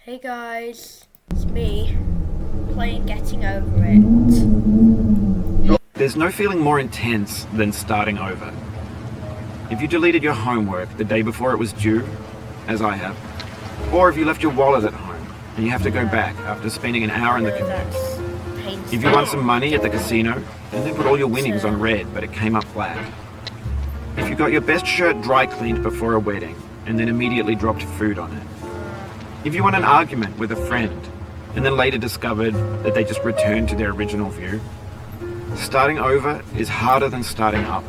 Hey guys, it's me playing Getting Over It. There's no feeling more intense than starting over. If you deleted your homework the day before it was due, as I have, or if you left your wallet at home and you have to go back after spending an hour in the commute. That's painful. If you won some money at the casino and then put all your winnings on red but it came up black. If you got your best shirt dry cleaned before a wedding and then immediately dropped food on it. If you won an argument with a friend and then later discovered that they just returned to their original view. Starting over is harder than starting up.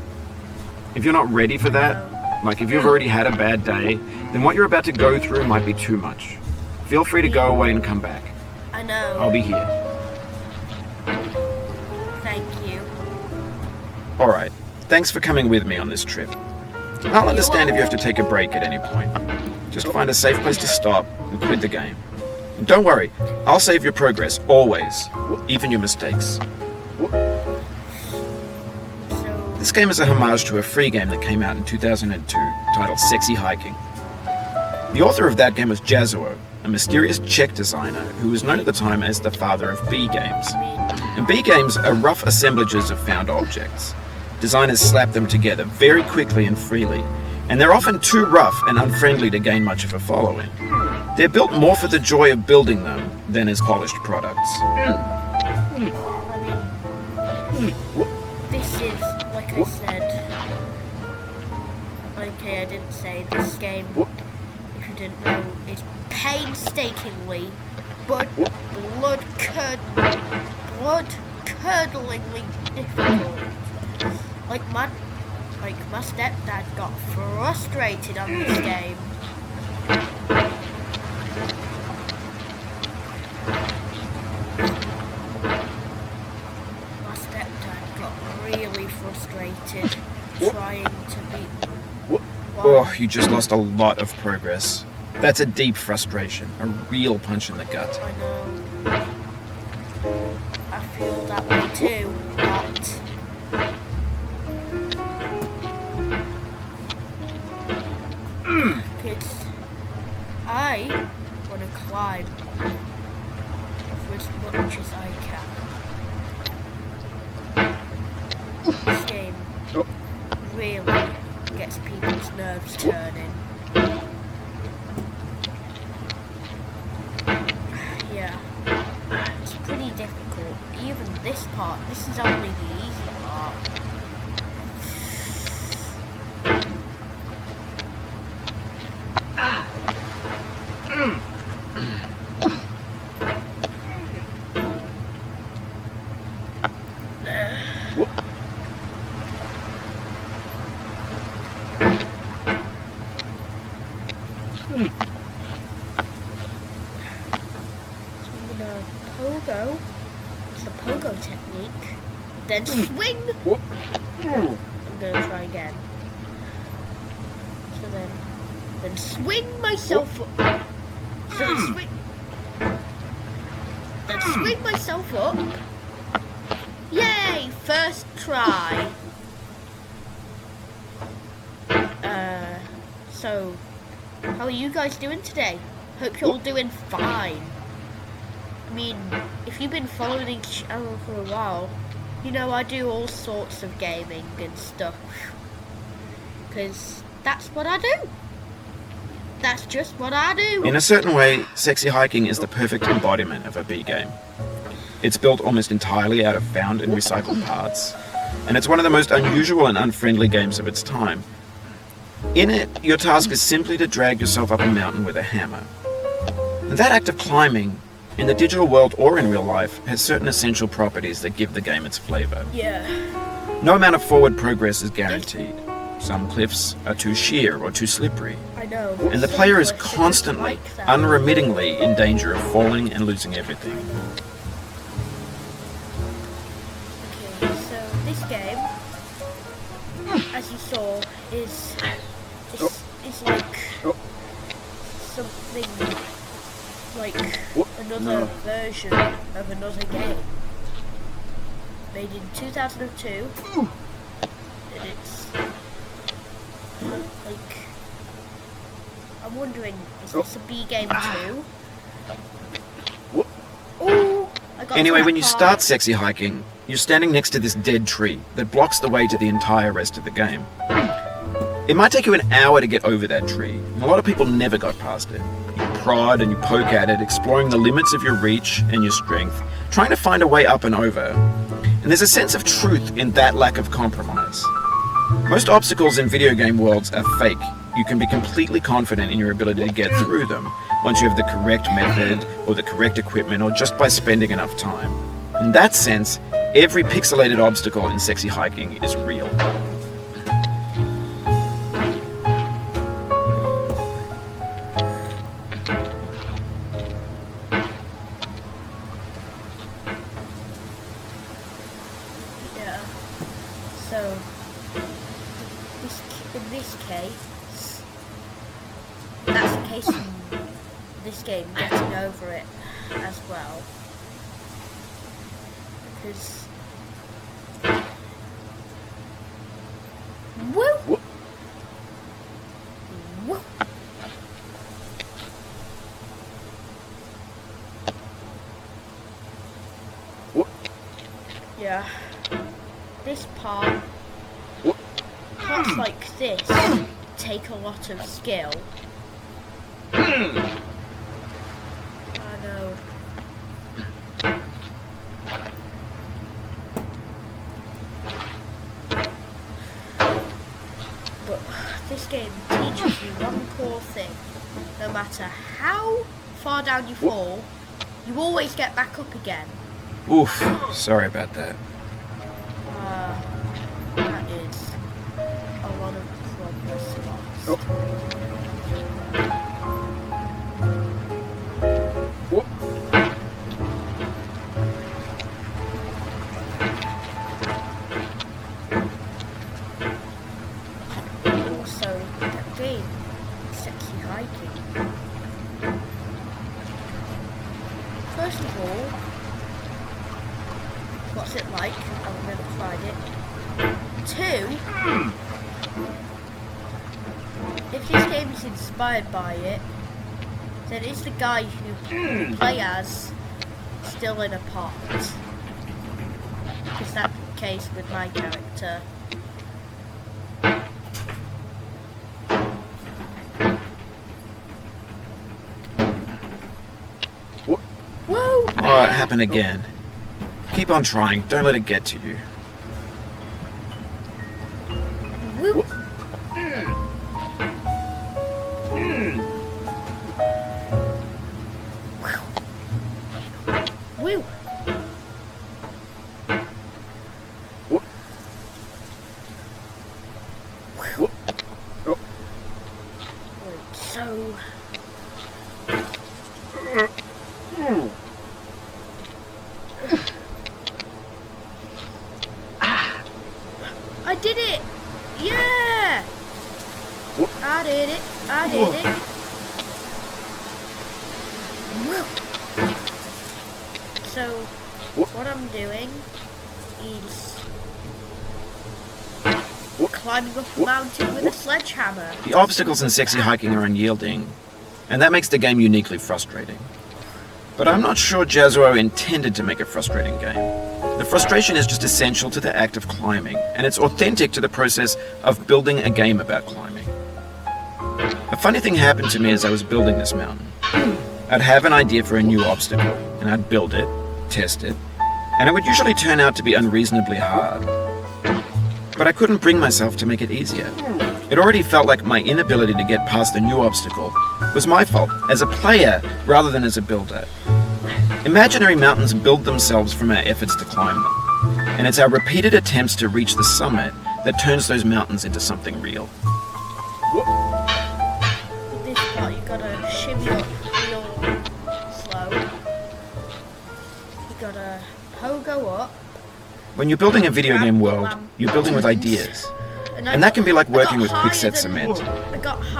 If you're not ready for that, like if you've already had a bad day, then what you're about to go through might be too much. Feel free to go away and come back. I know. I'll be here. Thank you. Alright, thanks for coming with me on this trip. I'll understand if you have to take a break at any point. Just find a safe place to stop and quit the game. And don't worry, I'll save your progress, always, even your mistakes. So, This game is a homage to a free game that came out in 2002 titled Sexy Hiking. The author of that game was Jazuo, a mysterious Czech designer who was known at the time as the father of B games. And B games are rough assemblages of found objects. Designers slap them together very quickly and freely, and they're often too rough and unfriendly to gain much of a following. They're built more for the joy of building them than as polished products. this is, like I said, okay, I didn't say this game, if you didn't know, is painstakingly, but blood-curdlingly difficult. Like my stepdad got frustrated on this game. My stepdad got really frustrated trying to beat. Oh, you just lost a lot of progress. That's a deep frustration, a real punch in the gut. I know. I feel that way too, but kids, I want to climb as much as I can. This game really gets people's nerves turning. Yeah, it's pretty difficult. Even this part, this is only the easy part. I'm gonna pogo. It's the pogo technique. Then swing. I'm gonna try again. So then swing myself up. So then swing myself up. Yay! First try. So how are you guys doing today? Hope you're all doing fine. I mean, if you've been following the channel for a while, you know I do all sorts of gaming and stuff. Because that's what I do. That's just what I do. In a certain way, Sexy Hiking is the perfect embodiment of a B game. It's built almost entirely out of found and recycled parts, and it's one of the most unusual and unfriendly games of its time. In it, your task is simply to drag yourself up a mountain with a hammer. And that act of climbing, in the digital world or in real life, has certain essential properties that give the game its flavor. Yeah. No amount of forward progress is guaranteed. Some cliffs are too sheer or too slippery, I know. and the player is constantly, unremittingly in danger of falling and losing everything. Okay, so this game, as you saw, is like something like another version of another game made in 2002, and it's like, I'm wondering, is this a B game too? Ooh, I got Anyway, to that when you part. start sexy hiking, you're standing next to this dead tree that blocks the way to the entire rest of the game. It might take you an hour to get over that tree, and a lot of people never got past it. You prod and you poke at it, exploring the limits of your reach and your strength, trying to find a way up and over. And there's a sense of truth in that lack of compromise. Most obstacles in video game worlds are fake. You can be completely confident in your ability to get through them once you have the correct method or the correct equipment or just by spending enough time. In that sense, every pixelated obstacle in sexy hiking is real. Yeah. So, in this case, that's the case in this game, getting over it as well. Because... Woo! Woo! Yeah. This part, parts like this take a lot of skill. I know. But this game teaches you one core thing. No matter how far down you fall, you always get back up again. Oof, sorry about that. That is a lot of progress lost. Also, that game, sexy hiking. First of all, what's it like? I've never tried it. 2, if this game is inspired by it, then is the guy who you play as still in a pot? Is that the case with my character? Whoa! Oh, it happened again. Keep on trying, don't let it get to you. Whoop! Woo! So... I did it! Yeah! I did it! I did it! Woo. So, what I'm doing is climbing up a mountain with a sledgehammer. The obstacles in sexy hiking are unyielding, and that makes the game uniquely frustrating. But I'm not sure Jazzuo intended to make a frustrating game. The frustration is just essential to the act of climbing, and it's authentic to the process of building a game about climbing. A funny thing happened to me as I was building this mountain. I'd have an idea for a new obstacle, and I'd build it, test it, and it would usually turn out to be unreasonably hard. But I couldn't bring myself to make it easier. It already felt like my inability to get past the new obstacle was my fault as a player rather than as a builder. Imaginary mountains build themselves from our efforts to climb them, and it's our repeated attempts to reach the summit that turns those mountains into something real. With this part, you gotta shimmy up real slow. You gotta pogo up. When you're building a video game world, you're building with ideas. And that can be like working with quickset cement.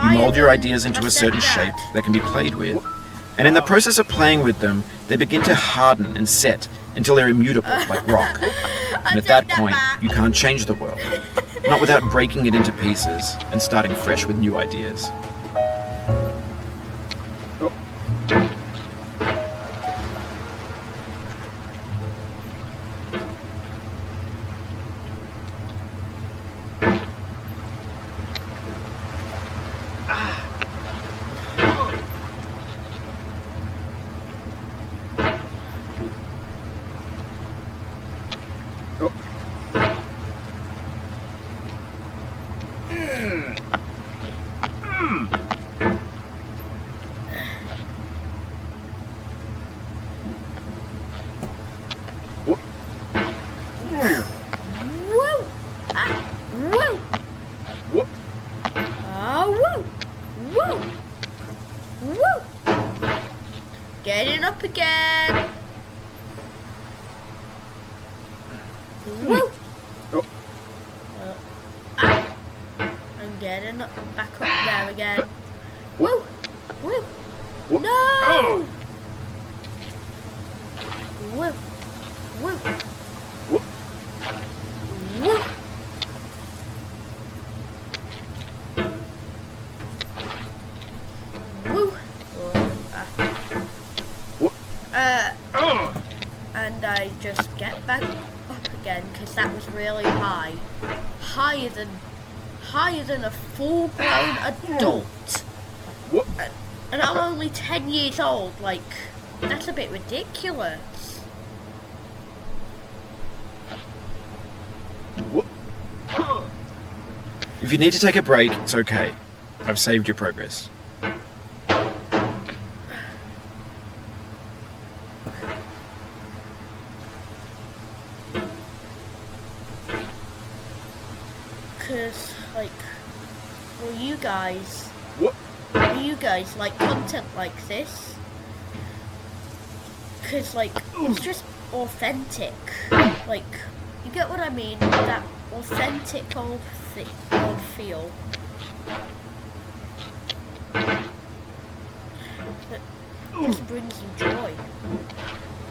You mold your ideas into a certain shape that can be played with. And in the process of playing with them, they begin to harden and set until they're immutable, like rock. And at that point, you can't change the world. Not without breaking it into pieces and starting fresh with new ideas. Woo! Getting up again. Woo! Oh. I'm getting up, back up there again. Woo! Woo! Whoa. No! Oh. Woo! Woo! Whoa. Woo! Woo! Whoa. Oh. And I just get back up again because that was really high. Higher than a full-grown adult. Whoa. And I'm only 10 years old, like, that's a bit ridiculous. Whoa. If you need to take a break, it's okay. I've saved your progress. Because, like, will you guys like content like this? Because, like, it's just authentic. Like, you get what I mean? That authentic old feel. That just brings you joy.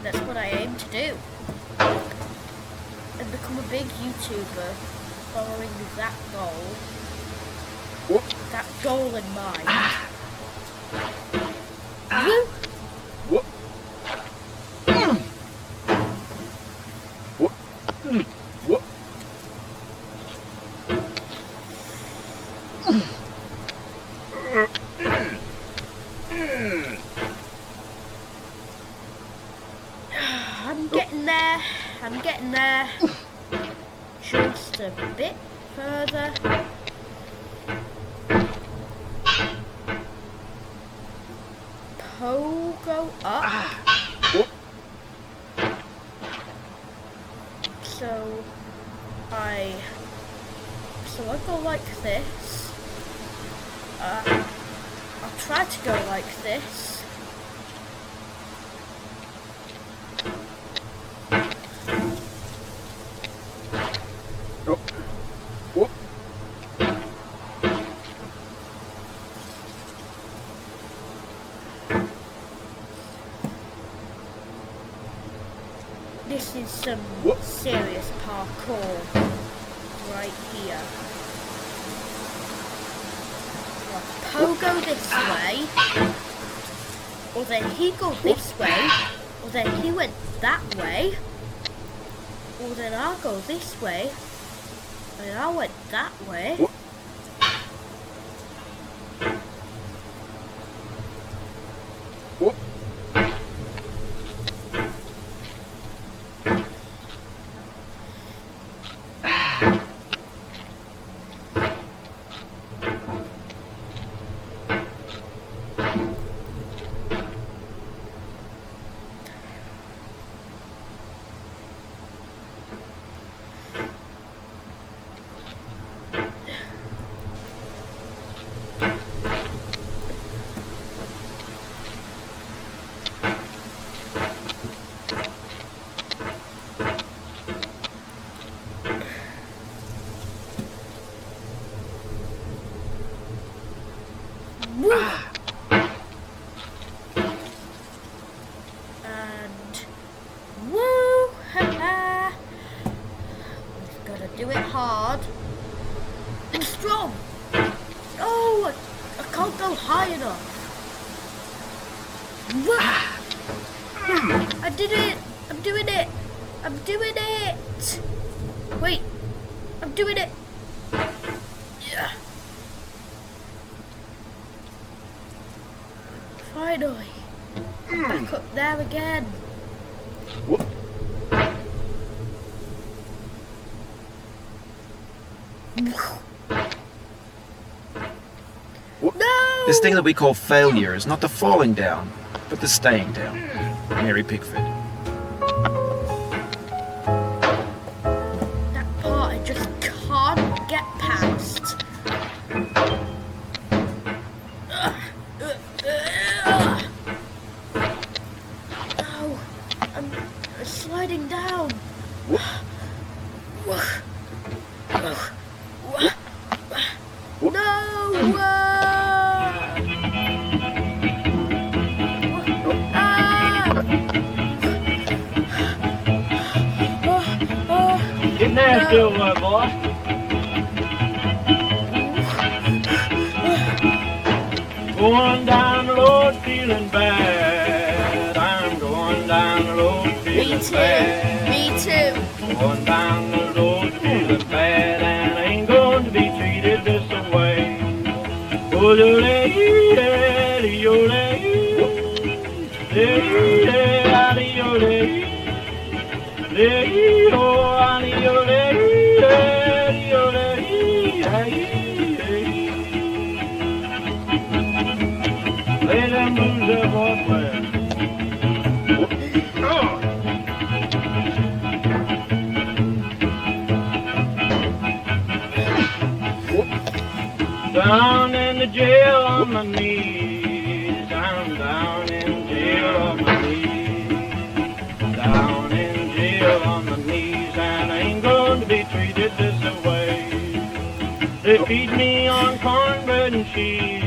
That's what I aim to do. And become a big YouTuber following that goal. Whoa. That goal in mind. Woo! Whoa. Whoa. Whoa. I'm getting there. I'm getting there. Just a bit further. Pogo up. Whoa. So I go like this. I'll try to go like this. Oh. Whoa. This is some Whoop. serious parkour right here. Pogo this way, or then he go this way, or then he went that way, or then I'll go this way, and I went that way. Whoop. Whoa. Woo! And woo! Ha-ha! We've got to do it hard and strong. Oh, I can't go high enough. Woo! I did it! I'm doing it! I'm doing it! Wait, I'm doing it! Yeah. Finally, back up there again. Whoa. No! This thing that we call failure is not the falling down, but the staying down. Mary Pickford. That part I just can't get past. Getting there still, boy. Going down the road feeling bad. I'm going down the road Me feeling too. bad. Me too. Going down the road feeling bad, and I ain't going to be treated this way. Oh, lay them blues there, boy, play. Down in the jail on my knees. I'm down in jail on my knees. Down in jail on my knees, and I ain't going to be treated this way. They feed me on cornbread and cheese.